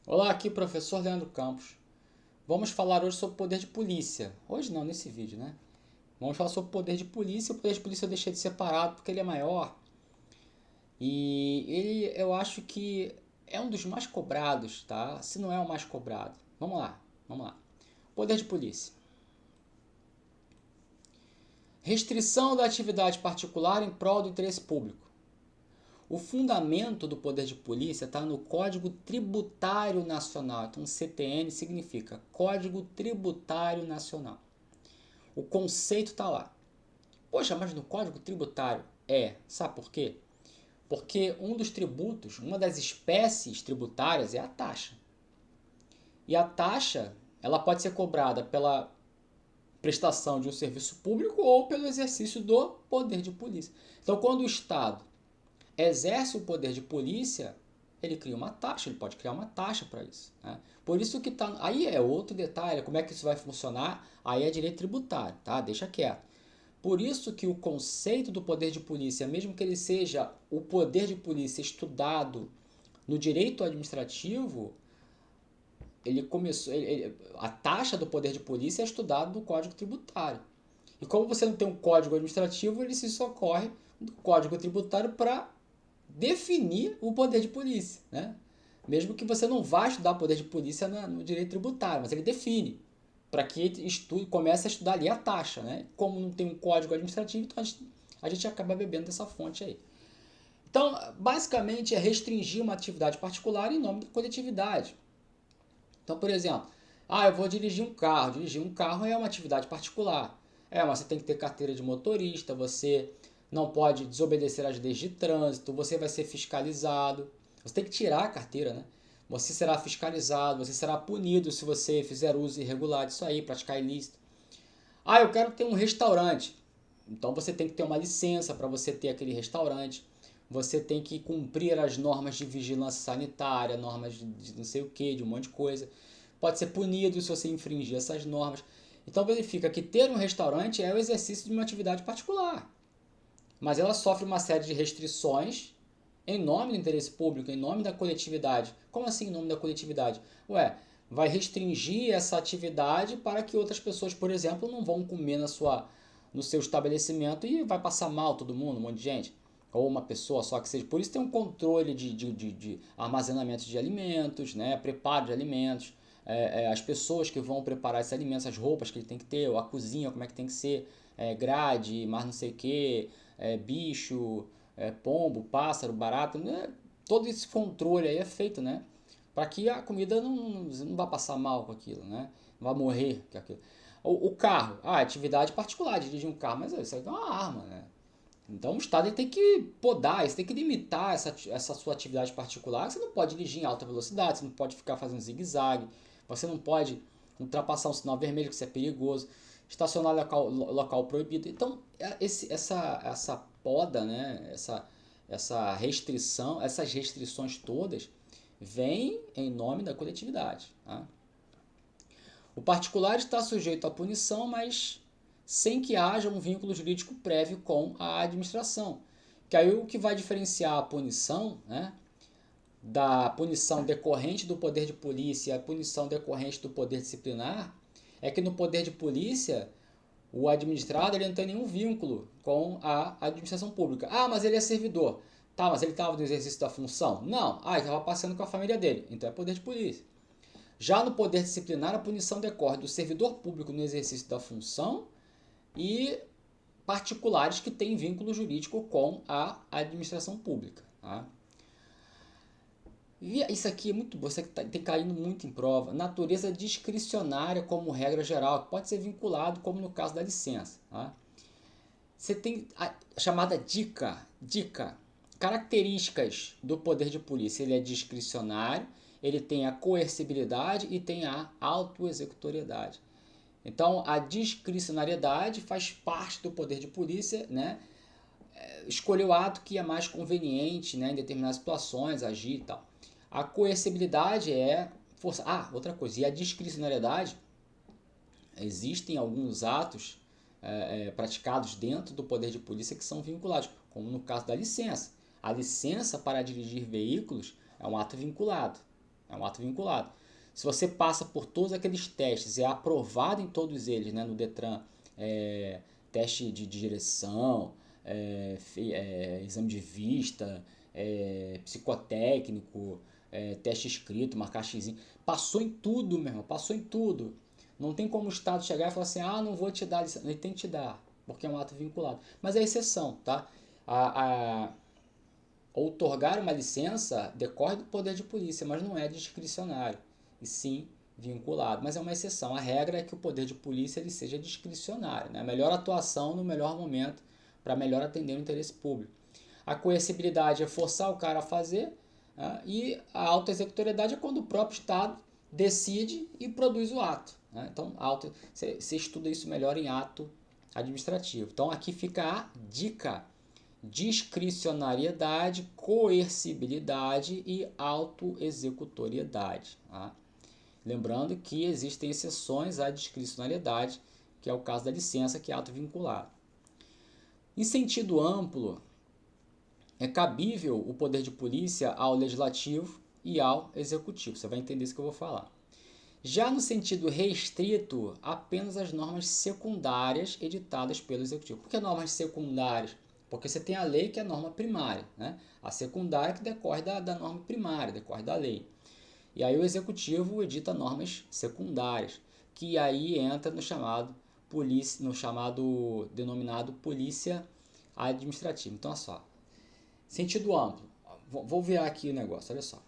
Olá, aqui professor Leandro Campos. Vamos falar hoje sobre o poder de polícia. Hoje não, nesse vídeo, né? Vamos falar sobre o poder de polícia. O poder de polícia eu deixei de separado porque ele é maior. E ele, eu acho que é um dos mais cobrados, tá? Se não é o mais cobrado. Vamos lá. Poder de polícia. Restrição da atividade particular em prol do interesse público. O fundamento do poder de polícia está no Código Tributário Nacional. Então, CTN significa Código Tributário Nacional. O conceito está lá. Poxa, mas no Código Tributário sabe por quê? Porque um dos tributos, uma das espécies tributárias é a taxa. E a taxa, ela pode ser cobrada pela prestação de um serviço público ou pelo exercício do poder de polícia. Então, quando o Estado exerce o poder de polícia, ele cria uma taxa, ele pode criar uma taxa para isso. Né? Por isso que tá. Aí é outro detalhe, como é que isso vai funcionar? Aí é direito tributário, tá? Deixa quieto. Por isso que o conceito do poder de polícia, mesmo que ele seja o poder de polícia estudado no direito administrativo, ele começou, a taxa do poder de polícia é estudada no Código Tributário. E como você não tem um código administrativo, ele se socorre do Código Tributário para definir o poder de polícia, né? Mesmo que você não vá estudar poder de polícia no direito tributário, mas ele define para que comece a estudar ali a taxa, né? Como não tem um código administrativo, então a gente acaba bebendo dessa fonte aí. Então, basicamente é restringir uma atividade particular em nome da coletividade. Então, por exemplo, eu vou dirigir um carro. Dirigir um carro é uma atividade particular. Mas você tem que ter carteira de motorista, você não pode desobedecer às leis de trânsito, você vai ser fiscalizado. Você tem que tirar a carteira, né? Você será fiscalizado, você será punido se você fizer uso irregular disso aí, praticar ilícito. Eu quero ter um restaurante. Então você tem que ter uma licença para você ter aquele restaurante. Você tem que cumprir as normas de vigilância sanitária, normas de não sei o que, de um monte de coisa. Pode ser punido se você infringir essas normas. Então verifica que ter um restaurante é o exercício de uma atividade particular. Mas ela sofre uma série de restrições em nome do interesse público, em nome da coletividade. Como assim em nome da coletividade? Vai restringir essa atividade para que outras pessoas, por exemplo, não vão comer no seu estabelecimento e vai passar mal todo mundo, um monte de gente. Ou uma pessoa só que seja. Por isso tem um controle de armazenamento de alimentos, né? Preparo de alimentos, as pessoas que vão preparar esses alimentos, as roupas que ele tem que ter, ou a cozinha, como é que tem que ser, grade, mais não sei o que, bicho, pombo, pássaro, barata, né? Todo esse controle aí é feito, né? Para que a comida não vá passar mal com aquilo, né? Não vá morrer com aquilo. O carro, atividade particular, dirigir um carro, mas isso aí é uma arma, né? Então o Estado ele tem que podar, ele tem que limitar essa sua atividade particular. Você não pode dirigir em alta velocidade, você não pode ficar fazendo zigue-zague, você não pode ultrapassar um sinal vermelho, que isso é perigoso, estacionar em local proibido. Então essa poda, né, essa restrição, essas restrições todas vêm em nome da coletividade. Tá? O particular está sujeito à punição, mas sem que haja um vínculo jurídico prévio com a administração. Que aí o que vai diferenciar a punição, né, da punição decorrente do poder de polícia e a punição decorrente do poder disciplinar é que no poder de polícia o administrado ele não tem nenhum vínculo com a administração pública. Mas ele é servidor. Tá, mas ele estava no exercício da função? Não. Ele estava passeando com a família dele. Então é poder de polícia. Já no poder disciplinar, a punição decorre do servidor público no exercício da função e particulares que têm vínculo jurídico com a administração pública. Tá? E isso aqui é muito bom, isso aqui tem caído muito em prova. Natureza discricionária como regra geral, que pode ser vinculado, como no caso da licença. Tá? Você tem a chamada dica. Características do poder de polícia. Ele é discricionário, ele tem a coercibilidade e tem a autoexecutoriedade. Então, a discricionariedade faz parte do poder de polícia, né? Escolher o ato que é mais conveniente, né, em determinadas situações, agir e tal. A coercibilidade é força. Outra coisa. E a discricionariedade, existem alguns atos praticados dentro do poder de polícia que são vinculados, como no caso da licença. A licença para dirigir veículos é um ato vinculado. É um ato vinculado. Se você passa por todos aqueles testes e é aprovado em todos eles, né, no Detran, teste de direção, exame de vista, psicotécnico, teste escrito, marcar xizinho, passou em tudo, meu irmão, passou em tudo. Não tem como o Estado chegar e falar assim, não vou te dar licença. Ele tem que te dar, porque é um ato vinculado. Mas é exceção, tá? Outorgar uma licença decorre do poder de polícia, mas não é discricionário, e sim vinculado. Mas é uma exceção. A regra é que o poder de polícia ele seja discricionário, né? A melhor atuação no melhor momento para melhor atender o interesse público. A coercibilidade é forçar o cara a fazer, né? E a autoexecutoriedade é quando o próprio Estado decide e produz o ato, né? Então, você estuda isso melhor em ato administrativo. Então, aqui fica a dica: discricionariedade, coercibilidade e autoexecutoriedade. Tá? Lembrando que existem exceções à discricionariedade, que é o caso da licença, que é ato vinculado. Em sentido amplo, é cabível o poder de polícia ao legislativo e ao executivo. Você vai entender isso que eu vou falar. Já no sentido restrito, apenas as normas secundárias editadas pelo executivo. Por que normas secundárias? Porque você tem a lei, que é a norma primária, né? A secundária que decorre da norma primária, decorre da lei. E aí o executivo edita normas secundárias, que aí entra no chamado denominado polícia administrativa. Então, olha só. Sentido amplo. Vou virar aqui o negócio, olha só.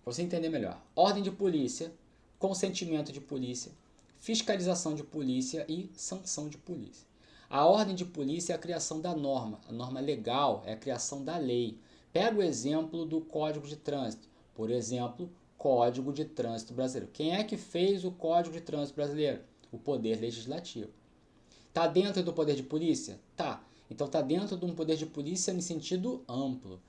Para você entender melhor. Ordem de polícia, consentimento de polícia, fiscalização de polícia e sanção de polícia. A ordem de polícia é a criação da norma. A norma legal é a criação da lei. Pega o exemplo do Código de Trânsito. Por exemplo, Código de Trânsito Brasileiro. Quem é que fez o Código de Trânsito Brasileiro? O Poder Legislativo. Está dentro do poder de polícia? Tá. Então está dentro de um poder de polícia em sentido amplo.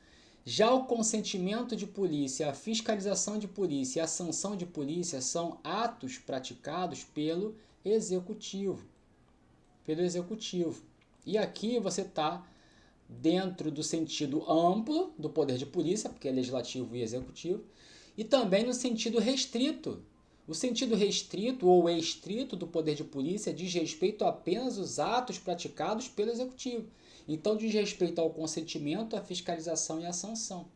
Já o consentimento de polícia, a fiscalização de polícia e a sanção de polícia são atos praticados pelo executivo. E aqui você está dentro do sentido amplo do poder de polícia, porque é legislativo e executivo, e também no sentido restrito. O sentido restrito ou estrito do poder de polícia diz respeito apenas aos atos praticados pelo executivo. Então diz respeito ao consentimento, à fiscalização e à sanção.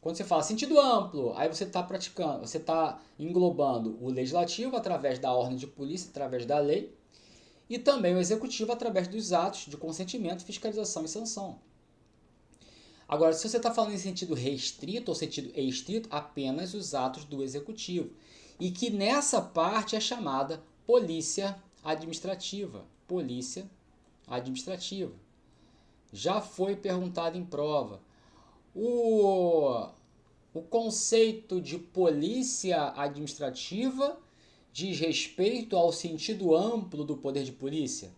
Quando você fala sentido amplo, aí você está praticando, você está englobando o legislativo através da ordem de polícia, através da lei, e também o executivo através dos atos de consentimento, fiscalização e sanção. Agora, se você está falando em sentido restrito ou sentido estrito, apenas os atos do executivo. E que nessa parte é chamada polícia administrativa. Polícia administrativa. Já foi perguntado em prova. O conceito de polícia administrativa diz respeito ao sentido amplo do poder de polícia?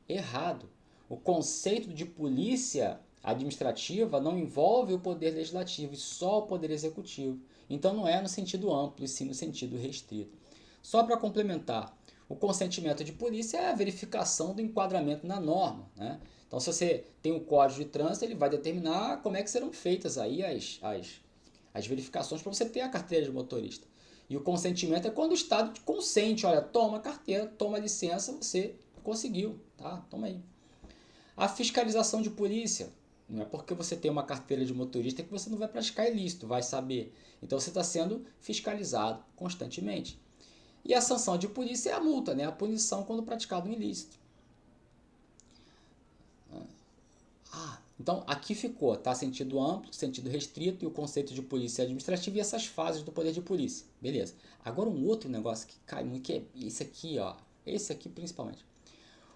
Errado. O conceito de polícia administrativa não envolve o poder legislativo e só o poder executivo. Então não é no sentido amplo, e sim no sentido restrito. Só para complementar, o consentimento de polícia é a verificação do enquadramento na norma, né? Então, se você tem um código de trânsito, ele vai determinar como é que serão feitas aí as verificações para você ter a carteira de motorista. E o consentimento é quando o Estado consente, olha, toma a carteira, toma a licença, você conseguiu, tá? Toma aí. A fiscalização de polícia, não é porque você tem uma carteira de motorista que você não vai praticar ilícito, vai saber. Então você está sendo fiscalizado constantemente. E a sanção de polícia é a multa, né? A punição quando praticado um ilícito. Então aqui ficou, tá? Sentido amplo, sentido restrito e o conceito de polícia administrativa e essas fases do poder de polícia. Beleza. Agora um outro negócio que cai muito, que é esse aqui, ó. Esse aqui principalmente.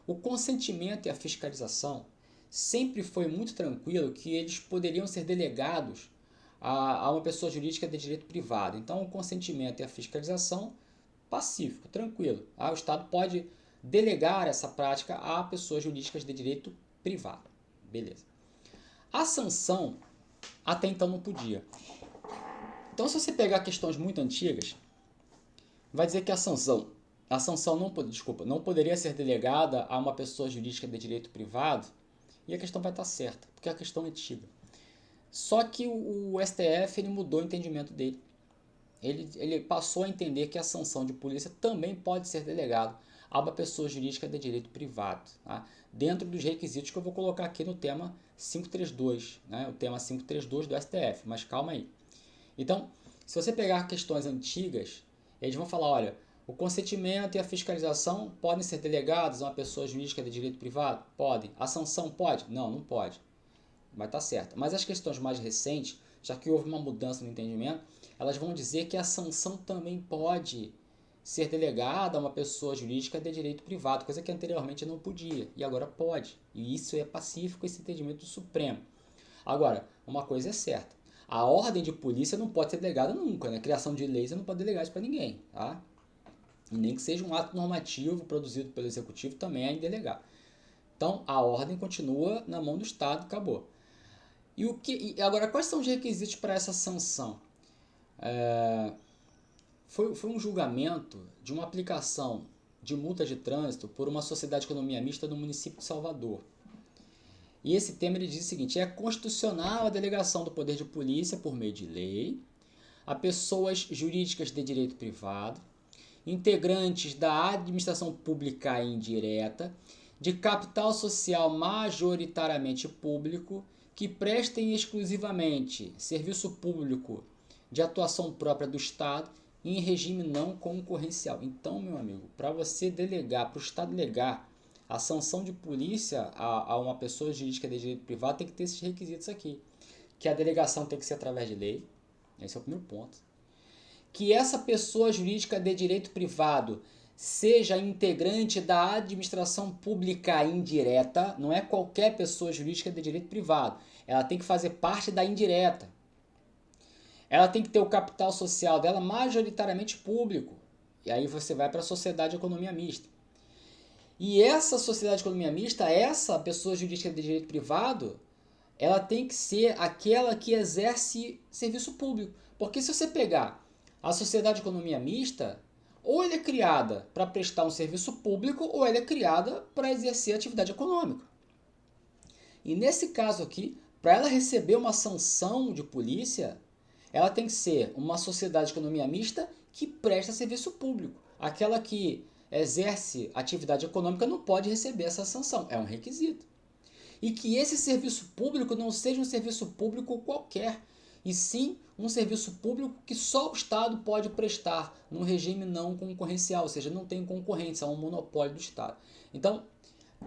O consentimento e a fiscalização sempre foi muito tranquilo que eles poderiam ser delegados a uma pessoa jurídica de direito privado. Então, o consentimento e a fiscalização, pacífico, tranquilo. O Estado pode delegar essa prática a pessoas jurídicas de direito privado. Beleza. A sanção, até então não podia. Então, se você pegar questões muito antigas, vai dizer que a sanção não poderia ser delegada a uma pessoa jurídica de direito privado, e a questão vai estar certa, porque a questão é antiga. Só que o STF ele mudou o entendimento dele. ele passou a entender que a sanção de polícia também pode ser delegada a uma pessoa jurídica de direito privado, tá? Dentro dos requisitos que eu vou colocar aqui no tema 532, né? O tema 532 do STF, mas calma aí. Então, se você pegar questões antigas, eles vão falar, olha, o consentimento e a fiscalização podem ser delegados a uma pessoa jurídica de direito privado? Podem. A sanção pode? Não, não pode. Vai estar certo. Mas as questões mais recentes, já que houve uma mudança no entendimento, elas vão dizer que a sanção também pode ser delegada a uma pessoa jurídica de direito privado, coisa que anteriormente não podia, e agora pode. E isso é pacífico, esse entendimento do Supremo. Agora, uma coisa é certa, a ordem de polícia não pode ser delegada nunca, né? Criação de leis você não pode delegar isso para ninguém, tá? E nem que seja um ato normativo produzido pelo Executivo também é indelegável. Então, a ordem continua na mão do Estado, acabou. E agora, quais são os requisitos para essa sanção? Foi um julgamento de uma aplicação de multa de trânsito por uma sociedade de economia mista no município de Salvador. E esse tema ele diz o seguinte: é constitucional a delegação do poder de polícia por meio de lei a pessoas jurídicas de direito privado, integrantes da administração pública indireta, de capital social majoritariamente público, que prestem exclusivamente serviço público de atuação própria do Estado em regime não concorrencial. Então, meu amigo, para você delegar, para o Estado delegar a sanção de polícia a uma pessoa jurídica de direito privado, tem que ter esses requisitos aqui. Que a delegação tem que ser através de lei, esse é o primeiro ponto. Que essa pessoa jurídica de direito privado seja integrante da administração pública indireta, não é qualquer pessoa jurídica de direito privado, ela tem que fazer parte da indireta. Ela tem que ter o capital social dela majoritariamente público. E aí você vai para a sociedade de economia mista. E essa sociedade de economia mista, essa pessoa jurídica de direito privado, ela tem que ser aquela que exerce serviço público. Porque se você pegar a sociedade de economia mista, ou ela é criada para prestar um serviço público, ou ela é criada para exercer atividade econômica. E nesse caso aqui, para ela receber uma sanção de polícia, ela tem que ser uma sociedade de economia mista que presta serviço público. Aquela que exerce atividade econômica não pode receber essa sanção, é um requisito. E que esse serviço público não seja um serviço público qualquer, e sim um serviço público que só o Estado pode prestar num regime não concorrencial, ou seja, não tem concorrência, é um monopólio do Estado. Então,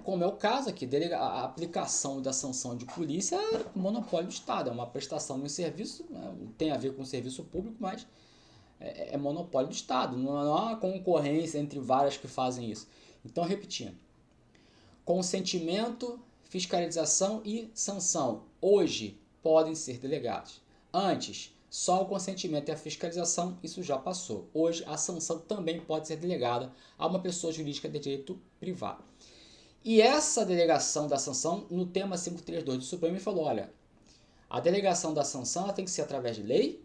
como é o caso aqui, a aplicação da sanção de polícia é monopólio do Estado, é uma prestação de um serviço, né, tem a ver com o serviço público, mas é monopólio do Estado, não há concorrência entre várias que fazem isso. Então, repetindo, consentimento, fiscalização e sanção hoje podem ser delegados. Antes, só o consentimento e a fiscalização, isso já passou. Hoje, a sanção também pode ser delegada a uma pessoa jurídica de direito privado. E essa delegação da sanção, no tema 532 do Supremo, ele falou, olha, a delegação da sanção ela tem que ser através de lei,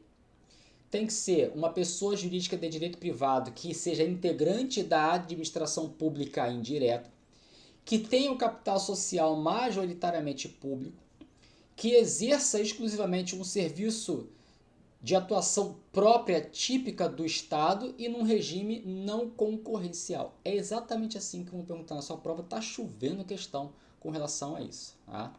tem que ser uma pessoa jurídica de direito privado que seja integrante da administração pública indireta, que tenha o capital social majoritariamente público, que exerça exclusivamente um serviço de atuação própria típica do Estado e num regime não concorrencial. É exatamente assim que vão perguntar na sua prova, está chovendo questão com relação a isso. Tá?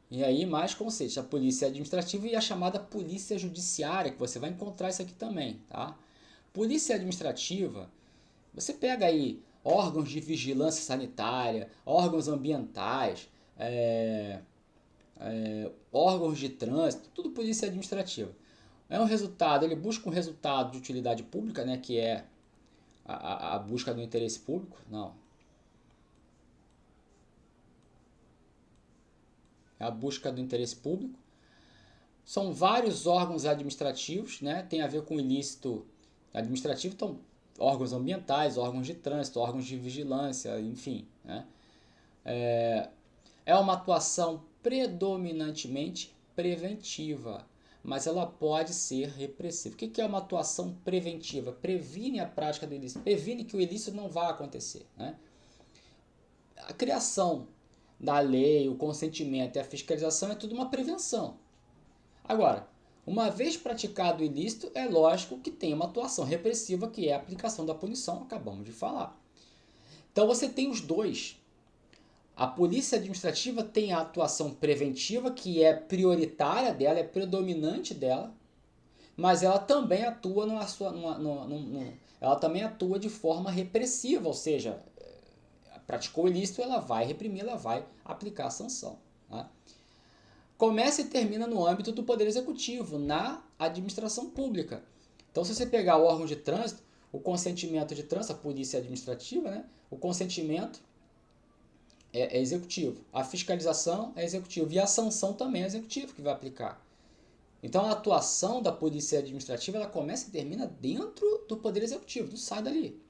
E aí mais conceitos, a polícia administrativa e a chamada polícia judiciária, que você vai encontrar isso aqui também. Tá? Polícia administrativa, você pega aí órgãos de vigilância sanitária, órgãos ambientais, órgãos de trânsito, tudo polícia administrativa. É um resultado, ele busca um resultado de utilidade pública, né, que é a busca do interesse público. Não. É a busca do interesse público. São vários órgãos administrativos, né, tem a ver com ilícito administrativo, então órgãos ambientais, órgãos de trânsito, órgãos de vigilância, enfim. Né? É uma atuação predominantemente preventiva, mas ela pode ser repressiva. O que é uma atuação preventiva? Previne a prática do ilícito, previne que o ilícito não vá acontecer. Né? A criação da lei, o consentimento e a fiscalização é tudo uma prevenção. Agora, Uma vez praticado o ilícito, é lógico que tem uma atuação repressiva, que é a aplicação da punição, acabamos de falar. Então você tem os dois. A polícia administrativa tem a atuação preventiva, que é prioritária dela, é predominante dela, mas ela também atua ela também atua de forma repressiva, ou seja, praticou o ilícito, ela vai reprimir, ela vai aplicar a sanção. Tá? Começa e termina no âmbito do Poder Executivo, na administração pública. Então, se você pegar o órgão de trânsito, o consentimento de trânsito, a polícia administrativa, né? O consentimento é executivo, a fiscalização é executivo e a sanção também é executivo que vai aplicar. Então, a atuação da polícia administrativa ela começa e termina dentro do Poder Executivo, não sai dali.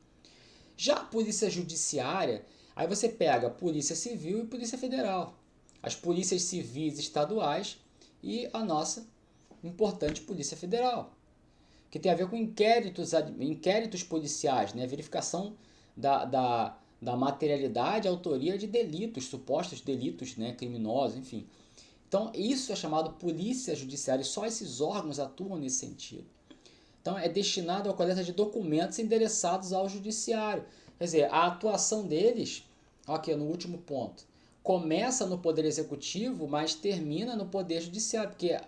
Já a polícia judiciária, aí você pega a Polícia Civil e Polícia Federal. As polícias civis estaduais e a nossa importante Polícia Federal, que tem a ver com inquéritos policiais, né? Verificação da materialidade e autoria de delitos, supostos delitos, né? Criminosos, enfim. Então, isso é chamado Polícia Judiciária e só esses órgãos atuam nesse sentido. Então, é destinado à coleta de documentos endereçados ao judiciário. Quer dizer, a atuação deles, aqui no último ponto, começa no Poder Executivo, mas termina no Poder Judiciário, porque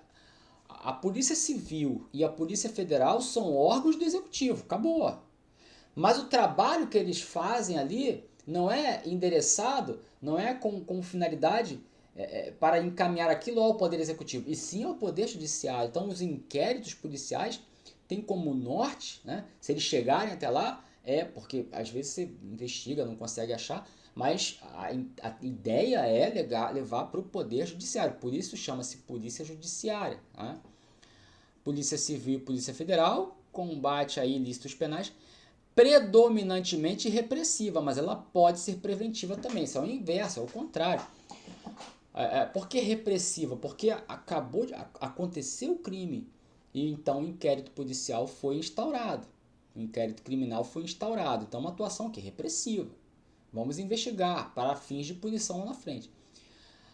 a Polícia Civil e a Polícia Federal são órgãos do Executivo, acabou. Mas o trabalho que eles fazem ali não é endereçado, não é com finalidade para encaminhar aquilo ao Poder Executivo, e sim ao Poder Judiciário. Então, os inquéritos policiais têm como norte, né, se eles chegarem até lá, porque às vezes você investiga, não consegue achar, mas a ideia é levar para o Poder Judiciário. Por isso chama-se Polícia Judiciária. Né? Polícia Civil e Polícia Federal, combate a ilícitos penais, predominantemente repressiva, mas ela pode ser preventiva também. Isso é o inverso, é o contrário. Por que repressiva? Porque acabou de acontecer o crime e então o inquérito policial foi instaurado. O inquérito criminal foi instaurado. Então, uma atuação que é repressiva. Vamos investigar para fins de punição lá na frente.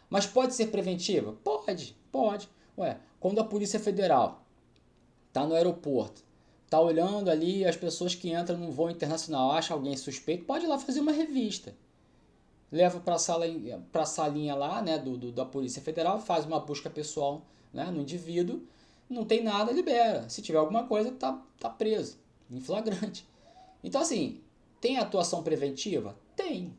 Mas pode ser preventiva? Pode. Quando a Polícia Federal está no aeroporto, está olhando ali as pessoas que entram num voo internacional, acha alguém suspeito, pode ir lá fazer uma revista. Leva para a salinha lá, né, da Polícia Federal, faz uma busca pessoal, né, no indivíduo, não tem nada, libera. Se tiver alguma coisa, tá preso, em flagrante. Então, assim, tem atuação preventiva? Tem.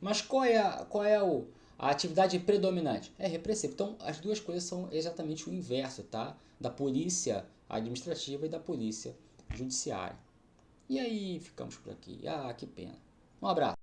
Mas qual é a atividade predominante? É repressiva. Então, as duas coisas são exatamente o inverso, tá? Da polícia administrativa e da polícia judiciária. E aí, ficamos por aqui. Que pena. Um abraço.